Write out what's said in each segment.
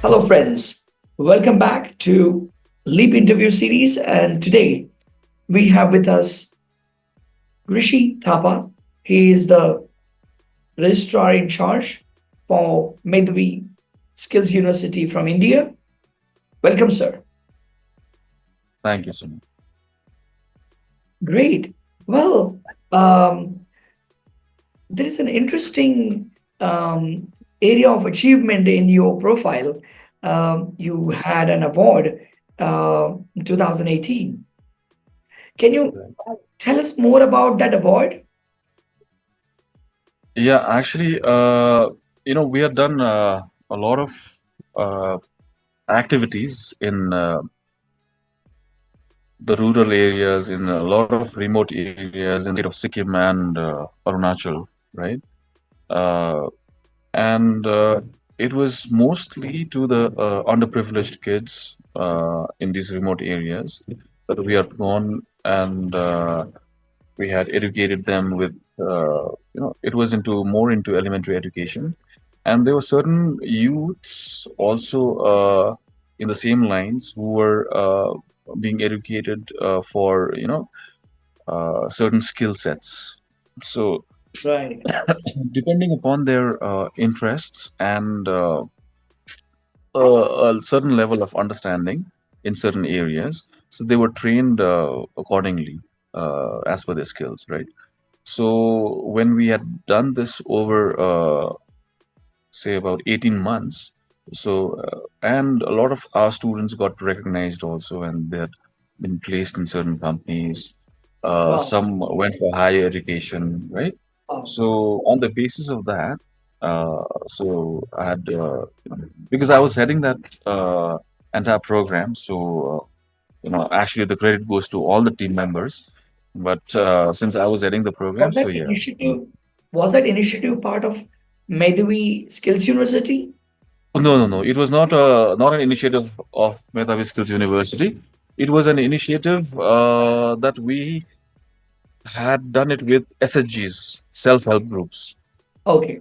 Hello, friends. Welcome back to Leap Interview Series. And today we have with us Rishi Thapa. He is the registrar in charge for Medhavi Skills University from India. Welcome, sir. Thank you so much. Great. Well, um, there is an interesting area of achievement in your profile. You had an award in 2018. Can you Right. tell us more about that award? Yeah, actually, we have done a lot of uh, activities in the rural areas, in a lot of remote areas in the state of Sikkim and Arunachal, right? Uh, and it was mostly to the underprivileged kids in these remote areas that we have gone and we had educated them with it was into more into elementary education, and there were certain youths also in the same lines who were being educated for certain skill sets. So Right. depending upon their interests and a certain level of understanding in certain areas, so they were trained accordingly as per their skills, right? So when we had done this over, say, about 18 months, and a lot of our students got recognized also, and they had been placed in certain companies. Wow. Some went for higher education, right? Wow. So on the basis of that, so I had because I was heading that entire program, so actually the credit goes to all the team members. But since I was heading the program, Was so that yeah. initiative was that initiative part of Medhavi Skills University? No, no, no. It was not an initiative of Medhavi Skills University. It was an initiative that we had done it with SHGs, self-help groups. Okay.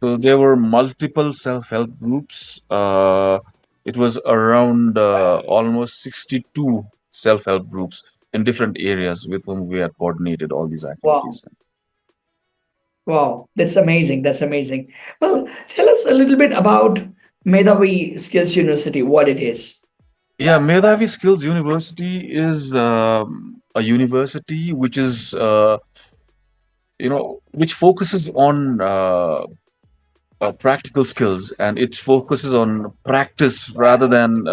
So there were multiple self-help groups. It was around almost 62 self-help groups in different areas with whom we had coordinated all these Wow. activities. Wow. That's amazing. That's amazing. Well, tell us a little bit about Medhavi Skills University, what it is. Yeah, Medhavi Skills University is a university which is which focuses on practical skills, and it focuses on practice rather than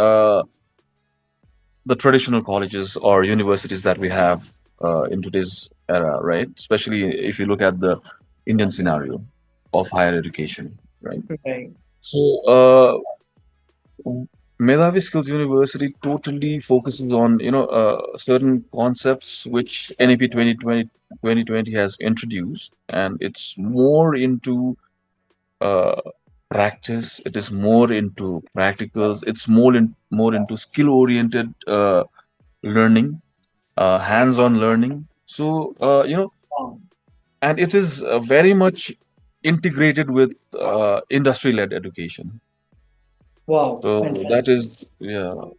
the traditional colleges or universities that we have in today's era, right? Especially if you look at the Indian scenario of higher education, right? Right. So, Medhavi Skills University totally focuses on certain concepts which NEP 2020 has introduced, and it's more into uh, practice. It is more into practicals. It's more into skill oriented learning, hands-on learning. So Wow. and it is very much integrated with industry-led education. Wow. So that Fantastic. is, yeah, what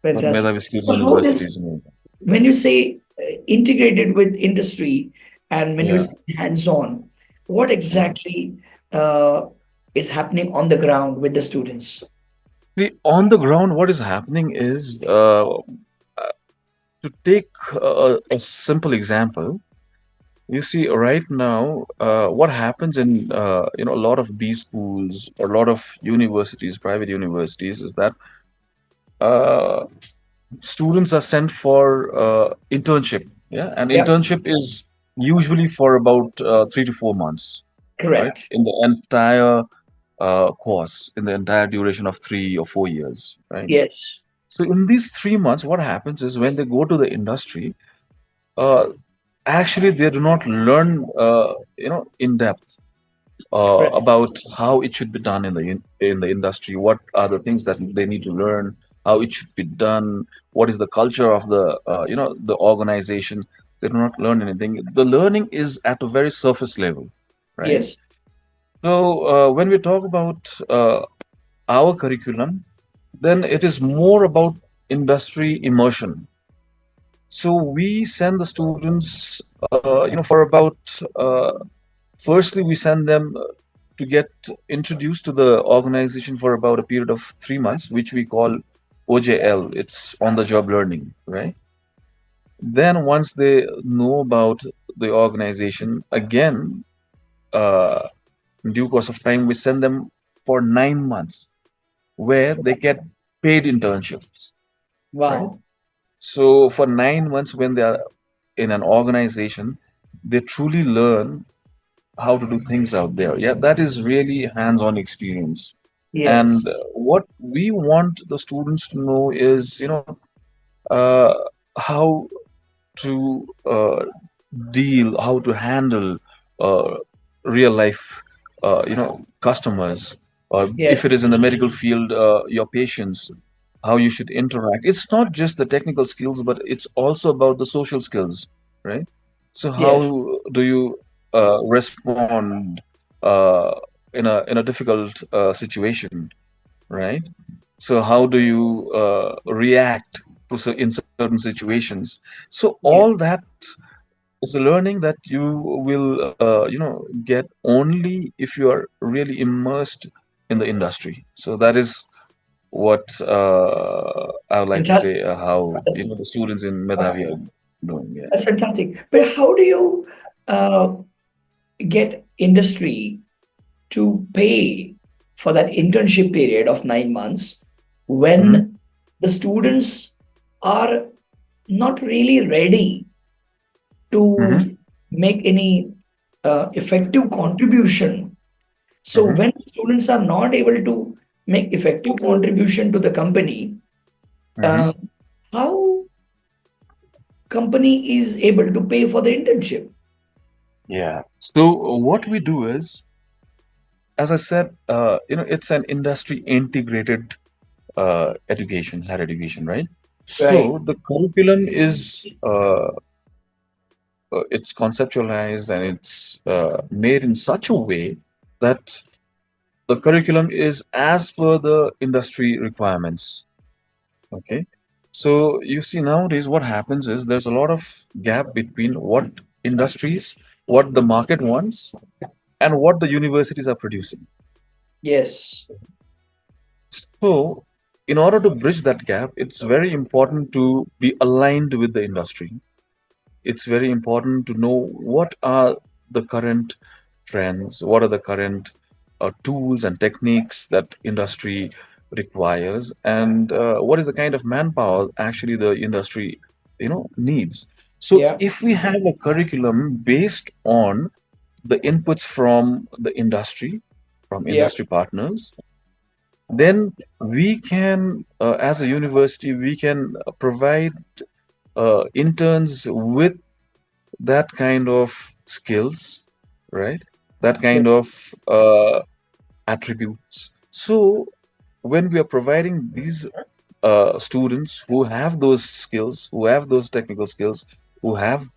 Fantastic. Medhavi Skills So how University this is about. when you say integrated with industry and when you Yeah. say hands-on, what exactly uh, is happening on the ground with the students? See, on the ground, what is happening is to take a simple example. You see, right now, what happens in a lot of B schools or a lot of universities, private universities, is that uh, students are sent for internship. Yeah, and Yeah, internship is usually for about 3 to 4 months, right? correct. In the entire course, in the entire duration of 3 or 4 years, right? Yes. So in these 3 months, what happens is when they go to the industry, uh, actually they do not learn, in depth Correct. about how it should be done in the industry. What are the things that they need to learn? How it should be done? What is the culture of the organization? They do not learn anything. The learning is at a very surface level, right? Yes. So when we talk about our curriculum, then it is more about industry immersion. So we send the students, for about, firstly, we send them to get introduced to the organization for about a period of 3 months, which we call OJL. It's on the job learning, right? Then once they know about the organization, again, uh, in due course of time, we send them for 9 months where they get paid internships, right? Wow. So for 9 months, when they are in an organization, they truly learn how to do things out there. Yeah, that is really hands-on experience. And Yes. what we want the students to know is, uh, how to deal, how to handle real life, customers. If Yes. it is in the medical field, your patients, how you should interact. It's not just the technical skills, but it's also about the social skills, right? So Yes. how do you respond uh, in a difficult situation, right? So how do you react to in certain situations? So all Yes. that is a learning that you will get only if you are really immersed in the industry. So that is what I would like to Fantastic. say, how the students in Medhavi are doing. Yeah. That's fantastic. But how do you uh, get industry to pay for that internship period of 9 months Hmm. when the students are not really ready Hmm. to make any effective contribution? So Hmm. when students are not able to make effective contribution to the company, Hmm. uh, how company is able to pay for the internship? Yeah. So what we do is, as I said, it's an industry integrated higher education, right? Right. So the curriculum is it's conceptualized and it's made in such a way that the curriculum is as per the industry requirements. Okay. So you see nowadays what happens is there's a lot of gap between what industries, what the market wants, and what the universities are producing. Yes. So, in order to bridge that gap, it's very important to be aligned with the industry. It's very important to know what are the current trends, what are the current tools and techniques that industry requires, and what is the kind of manpower actually the industry, needs. So, Yeah. if we have a curriculum based on the inputs from the industry, from Yeah. industry partners, then we can, as a university, we can provide interns with that kind of skills, right? That Yeah. kind of attributes. So when we are providing these students who have those skills, who have those technical skills, who have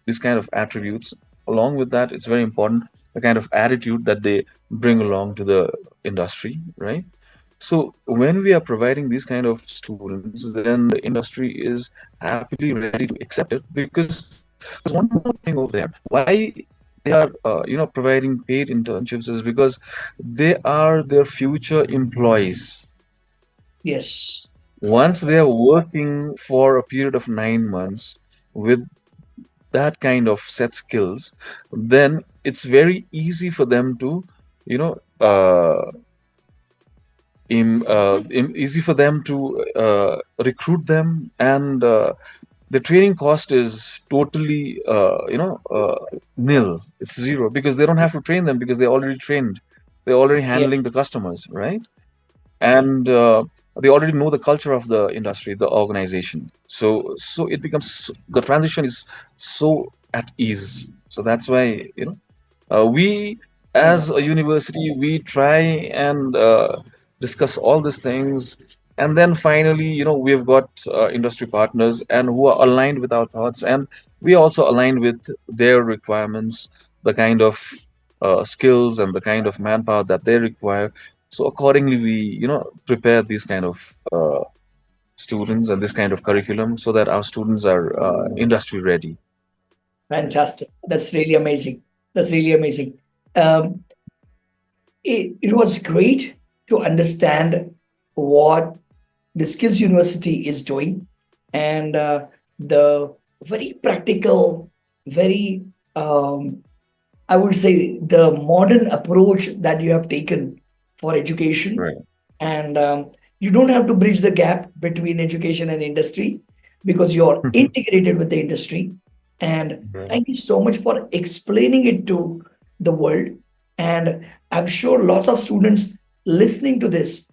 this kind of attributes, along with that, it's very important the kind of attitude that they bring along to the industry, right? So when we are providing these kind of students, then the industry is happily ready to accept it because there's one more thing over there. Why they are, providing paid internships is because they are their future employees. Yes. Once they are working for a period of 9 months with that kind of set skills, then it's very easy for them to, you know, easy for them to recruit them, and the training cost is totally nil. It's zero because they don't have to train them because they're already trained. They're already Yeah. handling the customers, right? And they already know the culture of the industry, the organization. So it becomes, the transition is so at ease. So that's why we, as a Fantastic. university, we try and discuss all these things, and then finally, we've got industry partners and who are aligned with our thoughts, and we also aligned with their requirements, the kind of skills and the kind of manpower that they require. So accordingly, we prepare these kind of students and this kind of curriculum so that our students are industry ready. Fantastic. That's really amazing. That's really amazing. Um, it was great to understand what the Skills University is doing and the very practical, very, I would say, the modern approach that you have taken for education. Right. And you don't have to bridge the gap between education and industry because you're integrated with the industry. And Right. thank you so much for explaining it to the world. And I'm sure lots of students listening to this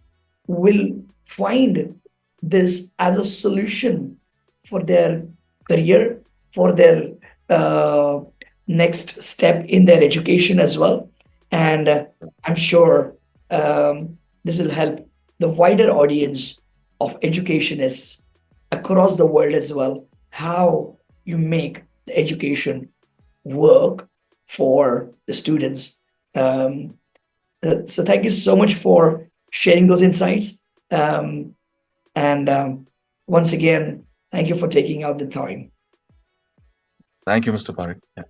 will find this as a solution for their career, for their uh, next step in their education as well. And I'm sure this will help the wider audience of educationists across the world as well, how you make the education work for the students. Um, so thank you so much for sharing those insights. Um, and once again, thank you for taking out the time. Thank you, Mr. Parik. Yeah.